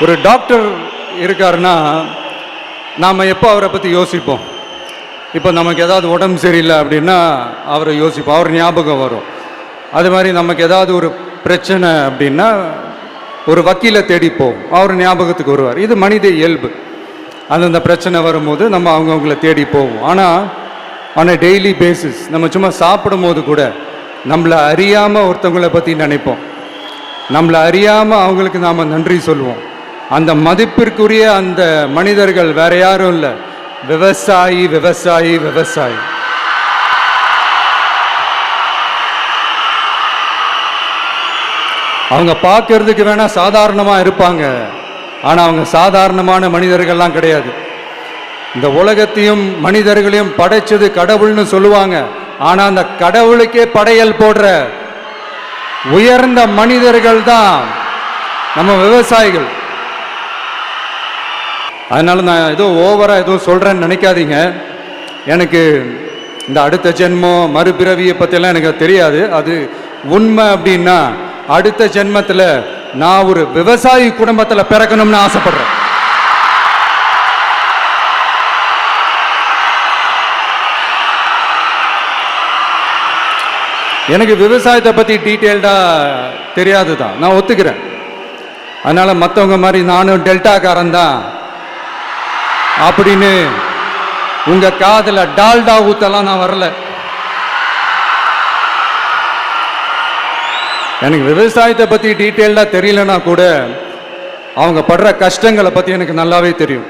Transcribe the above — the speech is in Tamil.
ஒரு டாக்டர் இருக்காருன்னா நாம் எப்போ அவரை பற்றி யோசிப்போம்? இப்போ நமக்கு ஏதாவது உடம்பு சரியில்லை அப்படின்னா அவரை யோசிப்போம், அவர் ஞாபகம் வரும். அது மாதிரி நமக்கு ஏதாவது ஒரு பிரச்சனை அப்படின்னா ஒரு வக்கீலை தேடிப்போம், அவர் ஞாபகத்துக்கு வருவார். இது மனித இயல்பு. அந்தந்த பிரச்சனை வரும்போது நம்ம அவங்கவுங்கள தேடி போவோம். ஆனால் ஆன் அ டெய்லி பேசிஸ் நம்ம சும்மா சாப்பிடும் போது கூட நம்மளை அறியாமல் ஒருத்தவங்களை பற்றி நினைப்போம், நம்மளை அறியாமல் அவங்களுக்கு நாம் நன்றி சொல்லுவோம். அந்த மதிப்பிற்குரிய அந்த மனிதர்கள் வேற யாரும் இல்லை, விவசாயி விவசாயி விவசாயி. அவங்க பார்க்கறதுக்கு வேணா சாதாரணமாக இருப்பாங்க, ஆனால் அவங்க சாதாரணமான மனிதர்கள்லாம் கிடையாது. இந்த உலகத்தையும் மனிதர்களையும் படைச்சது கடவுள்னு சொல்லுவாங்க, ஆனால் அந்த கடவுளுக்கே படையல் போடுற உயர்ந்த மனிதர்கள் தான் நம்ம விவசாயிகள். அதனால நான் ஏதோ ஓவராக ஏதோ சொல்கிறேன்னு நினைக்காதீங்க. எனக்கு இந்த அடுத்த ஜென்மம் மறுபிறவியை பற்றியெல்லாம் எனக்கு தெரியாது. அது உண்மை அப்படின்னா அடுத்த ஜென்மத்தில் நான் ஒரு விவசாயி குடும்பத்தில் பிறக்கணும்னு ஆசைப்படுறேன். எனக்கு விவசாயத்தை பற்றி டீட்டெயில்டாக தெரியாது தான், நான் ஒத்துக்கிறேன். அதனால் மற்றவங்க மாதிரி நானும் டெல்டாக்காரன் தான் அப்படின்னு உங்கள் காதில் டால்டா ஊத்தலாம் நான் வரல. எனக்கு விவசாயத்தை பற்றி டீட்டெயில்டாக தெரியலனா கூட அவங்க படுற கஷ்டங்களை பற்றி எனக்கு நல்லாவே தெரியும்.